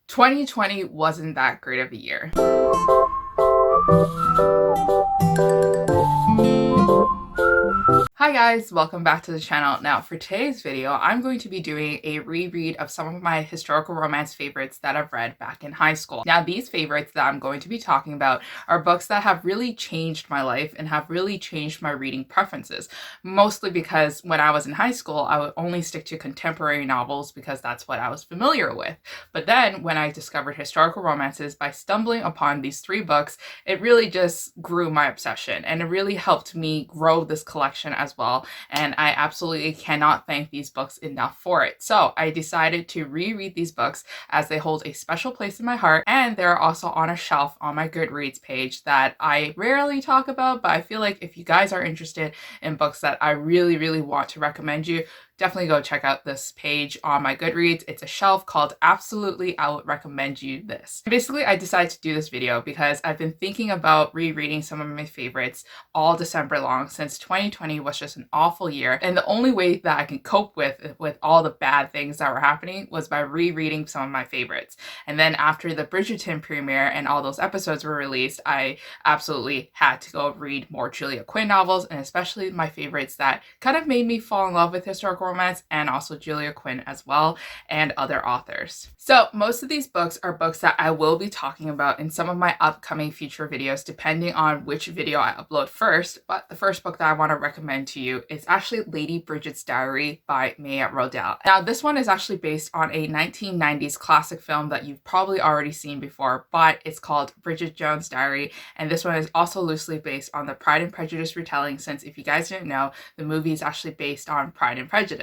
2020 wasn't that great of a year. Hi guys, welcome back to the channel. Now for today's video, I'm going to be doing a reread of some of my historical romance favorites that I've read back in high school. Now these favorites that I'm going to be talking about are books that have really changed my life and have really changed my reading preferences. Mostly because when I was in high school, I would only stick to contemporary novels because that's what I was familiar with. But then when I discovered historical romances by stumbling upon these three books, it really just grew my obsession and it really helped me grow this collection as well, and I absolutely cannot thank these books enough for it. So I decided to reread these books as they hold a special place in my heart, and they're also on a shelf on my Goodreads page that I rarely talk about, but I feel like if you guys are interested in books that I really want to recommend you, definitely go check out this page on my Goodreads. It's a shelf called Absolutely I Would Recommend You This. Basically, I decided to do this video because I've been thinking about rereading some of my favorites all December long since 2020 was just an awful year. And the only way that I can cope with all the bad things that were happening was by rereading some of my favorites. And then after the Bridgerton premiere and all those episodes were released, I absolutely had to go read more Julia Quinn novels, and especially my favorites that kind of made me fall in love with historical romance, and also Julia Quinn as well, and other authors. So most of these books are books that I will be talking about in some of my upcoming future videos, depending on which video I upload first. But the first book that I want to recommend to you is actually Lady Bridget's Diary by Maya Rudolph. Now this one is actually based on a 1990s classic film that you've probably already seen before, but it's called Bridget Jones' Diary, and this one is also loosely based on the Pride and Prejudice retelling, since if you guys didn't know, the movie is actually based on Pride and Prejudice.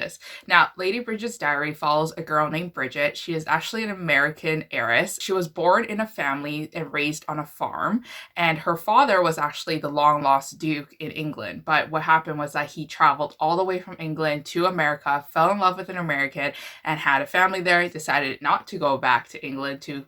Now, Lady Bridget's Diary follows a girl named Bridget. She is actually an American heiress. She was born in a family and raised on a farm, and her father was actually the long-lost Duke in England. But what happened was that he traveled all the way from England to America, fell in love with an American, and had a family there. He decided not to go back to England to,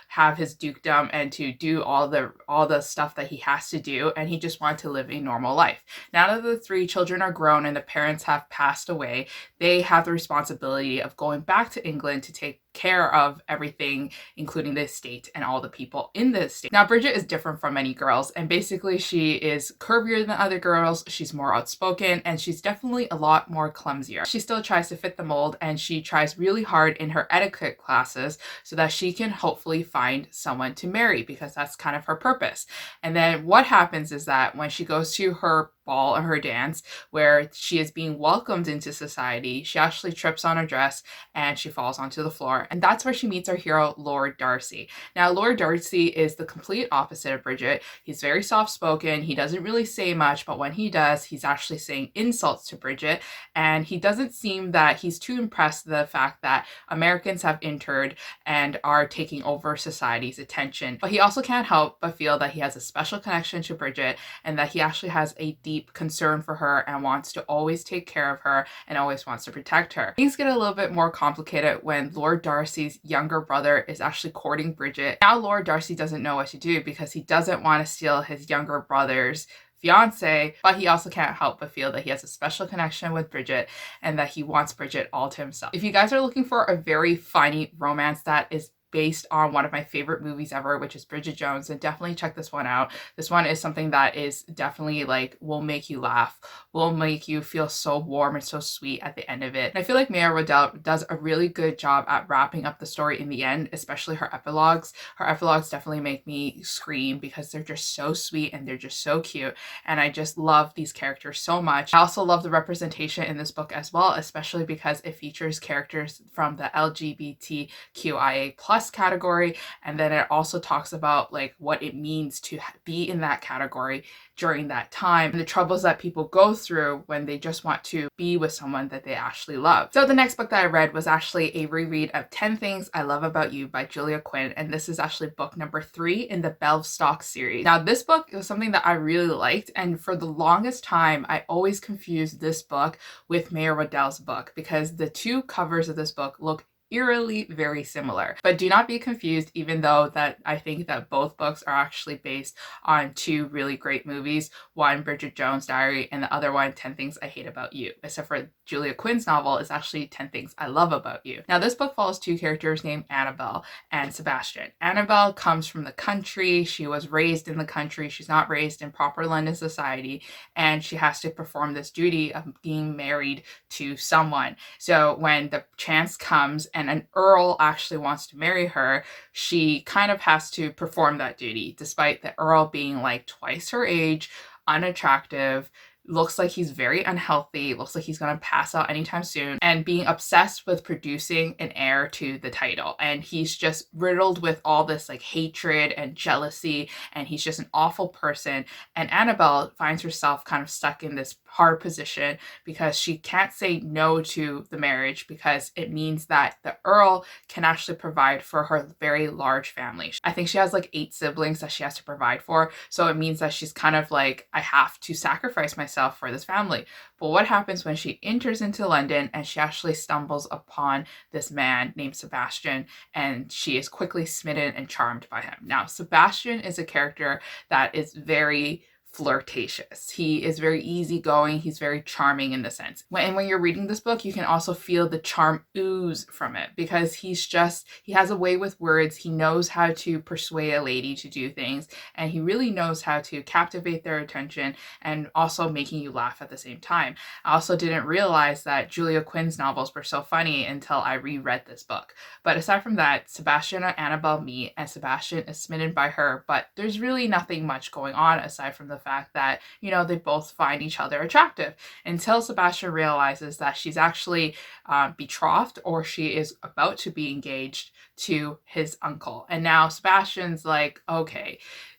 have his dukedom and to do all the stuff that he has to do, and he just wanted to live a normal life. Now that the three children are grown and the parents have passed away, they have the responsibility of going back to England to take care of everything, including the estate and all the people in the estate. Now, Bridget is different from many girls, and basically she is curvier than other girls, she's more outspoken, and she's definitely a lot more clumsier. She still tries to fit the mold, and she tries really hard in her etiquette classes so that she can hopefully find someone to marry, because that's kind of her purpose. And then what happens is that when she goes to her ball or her dance where she is being welcomed into society, she actually trips on her dress and she falls onto the floor, and that's where she meets our hero Lord Darcy. Now Lord Darcy is the complete opposite of Bridget. He's very soft-spoken, he doesn't really say much, but when he does, he's actually saying insults to Bridget, and he doesn't seem that he's too impressed with the fact that Americans have entered and are taking over society's attention. But he also can't help but feel that he has a special connection to Bridget, and that he actually has a deep concern for her and wants to always take care of her and always wants to protect her. Things get a little bit more complicated when Lord Darcy's younger brother is actually courting Bridget. Now Lord Darcy doesn't know what to do because he doesn't want to steal his younger brother's fiance, but he also can't help but feel that he has a special connection with Bridget and that he wants Bridget all to himself. If you guys are looking for a very funny romance that is based on one of my favorite movies ever, which is Bridget Jones, and definitely check this one out. This one is something that is definitely will make you laugh, will make you feel so warm and so sweet at the end of it. And I feel like Maya Rudolph does a really good job at wrapping up the story in the end, especially her epilogues. Her epilogues definitely make me scream because they're just so sweet and they're just so cute, and I just love these characters so much. I also love the representation in this book as well, especially because it features characters from the LGBTQIA+ category, and then it also talks about what it means to be in that category during that time and the troubles that people go through when they just want to be with someone that they actually love. So the next book that I read was actually a reread of 10 Things I Love About You by Julia Quinn, and this is actually book number 3 in the Belfstock series. Now this book was something that I really liked, and for the longest time I always confused this book with Maya Rudolph's book because the two covers of this book look eerily very similar. But do not be confused, even though that I think that both books are actually based on two really great movies, one Bridget Jones' Diary and the other one 10 Things I Hate About You, except for Julia Quinn's novel is actually 10 Things I Love About You. Now this book follows two characters named Annabelle and Sebastian. Annabelle comes from the country. She was raised in the country. She's not raised in proper London society, and she has to perform this duty of being married to someone. So when the chance comes and an earl actually wants to marry her, she kind of has to perform that duty, despite the earl being like twice her age, unattractive, looks like he's very unhealthy, looks like he's going to pass out anytime soon, and being obsessed with producing an heir to the title. And he's just riddled with all this like hatred and jealousy, and he's just an awful person. And Annabelle finds herself kind of stuck in this hard position because she can't say no to the marriage because it means that the earl can actually provide for her very large family. I think she has like 8 siblings that she has to provide for, so it means that she's kind of like, I have to sacrifice myself for this family. But what happens when she enters into London and she actually stumbles upon this man named Sebastian, and she is quickly smitten and charmed by him. Now, Sebastian is a character that is very flirtatious. He is very easygoing. He's very charming in the sense. When you're reading this book, you can also feel the charm ooze from it because he has a way with words. He knows how to persuade a lady to do things, and he really knows how to captivate their attention and also making you laugh at the same time. I also didn't realize that Julia Quinn's novels were so funny until I reread this book. But aside from that, Sebastian and Annabelle meet, and Sebastian is smitten by her, but there's really nothing much going on aside from the fact that, you know, they both find each other attractive until Sebastian realizes that she's actually betrothed, or she is about to be engaged to his uncle. And now Sebastian's like, okay,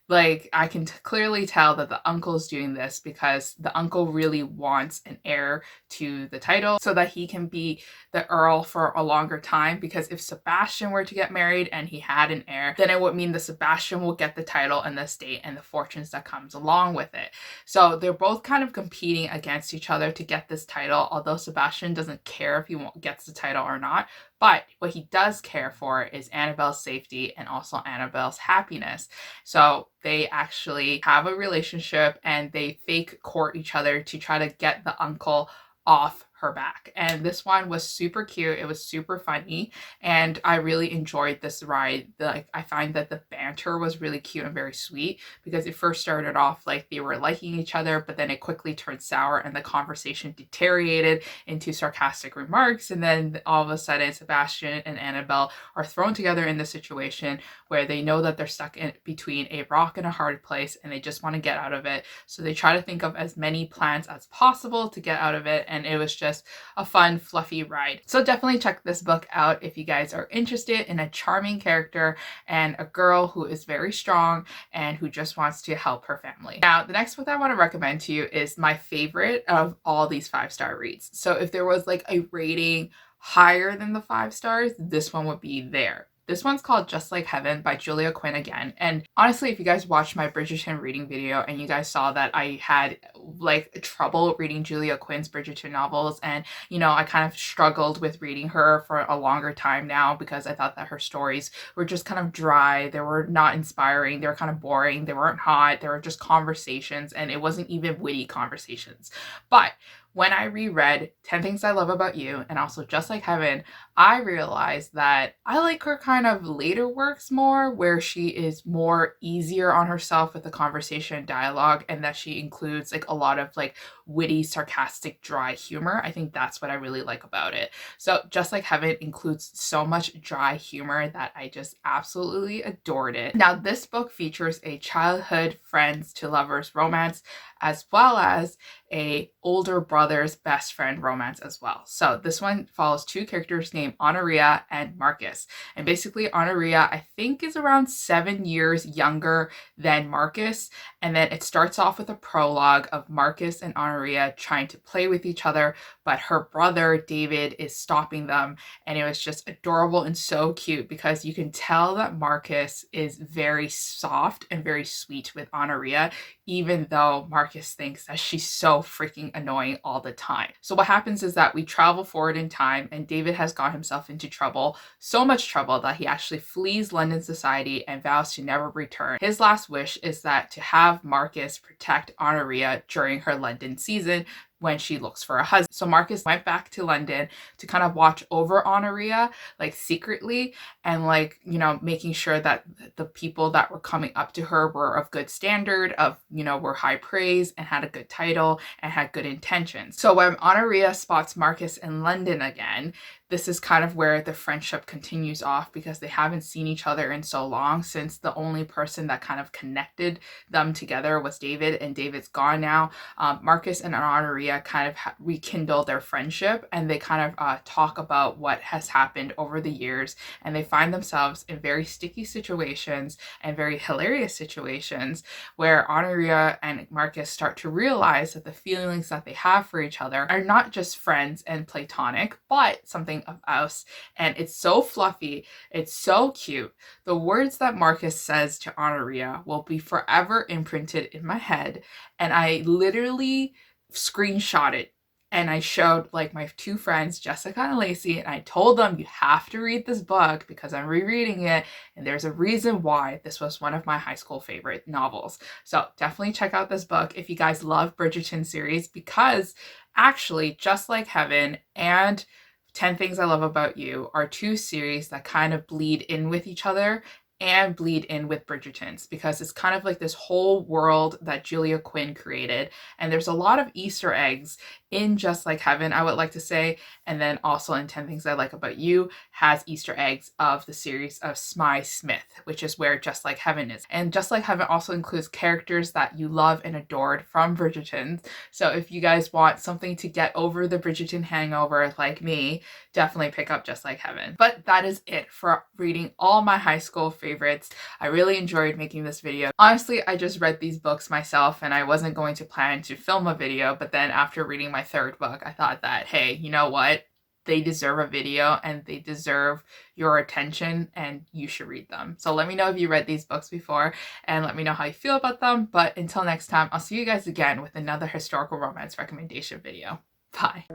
like I can clearly tell that the uncle is doing this because the uncle really wants an heir to the title so that he can be the earl for a longer time. Because if Sebastian were to get married and he had an heir, then it would mean that Sebastian will get the title and the estate and the fortunes that comes along with it. So they're both kind of competing against each other to get this title, although Sebastian doesn't care if he gets the title or not. But what he does care for is Annabelle's safety and also Annabelle's happiness. So they actually have a relationship and they fake court each other to try to get the uncle off her back. And this one was super cute. It was super funny, and I really enjoyed this ride. Like, I find that the banter was really cute and very sweet because it first started off like they were liking each other, but then it quickly turned sour and the conversation deteriorated into sarcastic remarks. And then all of a sudden, Sebastian and Annabelle are thrown together in this situation where they know that they're stuck in between a rock and a hard place and they just want to get out of it. So they try to think of as many plans as possible to get out of it, and it was just a fun, fluffy ride. So definitely check this book out if you guys are interested in a charming character and a girl who is very strong and who just wants to help her family. Now, the next book I want to recommend to you is my favorite of all these 5-star reads. So if there was like a rating higher than the 5 stars, this one would be there. This one's called Just Like Heaven by Julia Quinn again. And honestly, if you guys watched my Bridgerton reading video and you guys saw that I had like trouble reading Julia Quinn's Bridgerton novels, and you know, I kind of struggled with reading her for a longer time now because I thought that her stories were just kind of dry. They were not inspiring. They were kind of boring. They weren't hot. They were just conversations, and it wasn't even witty conversations. But when I reread 10 Things I Love About You and also Just Like Heaven, I realized that I like her kind of later works more, where she is more easier on herself with the conversation dialogue, and that she includes like a lot of like witty, sarcastic, dry humor. I think that's what I really like about it. So Just Like Heaven includes so much dry humor that I just absolutely adored it. Now, this book features a childhood friends to lovers romance, as well as a older brother's best friend romance as well. So this one follows 2 characters named Honoria and Marcus. And basically Honoria, I think, is around 7 years younger than Marcus. And then it starts off with a prologue of Marcus and Honoria trying to play with each other, but her brother David is stopping them. And it was just adorable and so cute because you can tell that Marcus is very soft and very sweet with Honoria, even though Marcus thinks that she's so freaking annoying all the time. So what happens is that we travel forward in time, and David has got himself into trouble, so much trouble that he actually flees London society and vows to never return. His last wish is that to have Marcus protect Honoria during her London season when she looks for a husband. So Marcus went back to London to kind of watch over Honoria, like secretly, and like, you know, making sure that the people that were coming up to her were of good standard, of, you know, were high praise and had a good title and had good intentions. So when Honoria spots Marcus in London again, this is kind of where the friendship continues off, because they haven't seen each other in so long, since the only person that kind of connected them together was David, and David's gone now. Marcus and Honoria kind of rekindle their friendship, and they kind of talk about what has happened over the years, and they find themselves in very sticky situations and very hilarious situations where Honoria and Marcus start to realize that the feelings that they have for each other are not just friends and platonic, but something of else. And it's so fluffy, it's so cute. The words that Marcus says to Honoria will be forever imprinted in my head, and I literally screenshot it and I showed like my two friends, Jessica and Lacey, and I told them, you have to read this book because I'm rereading it, and there's a reason why this was one of my high school favorite novels. So definitely check out this book if you guys love Bridgerton series, because actually Just Like Heaven and 10 Things I Love About You are two series that kind of bleed in with each other and bleed in with Bridgerton's, because it's kind of like this whole world that Julia Quinn created, and there's a lot of Easter eggs in Just Like Heaven, I would like to say, and then also in 10 Things I Like About You has Easter eggs of the series of Smythe Smith, which is where Just Like Heaven is. And Just Like Heaven also includes characters that you love and adored from Bridgerton. So if you guys want something to get over the Bridgerton hangover like me, definitely pick up Just Like Heaven. But that is it for reading all my high school favorites. I really enjoyed making this video. Honestly, I just read these books myself and I wasn't going to plan to film a video, but then after reading my third book, I thought that, hey, you know what? They deserve a video and they deserve your attention, and you should read them. So let me know if you read these books before and let me know how you feel about them. But until next time, I'll see you guys again with another historical romance recommendation video. Bye.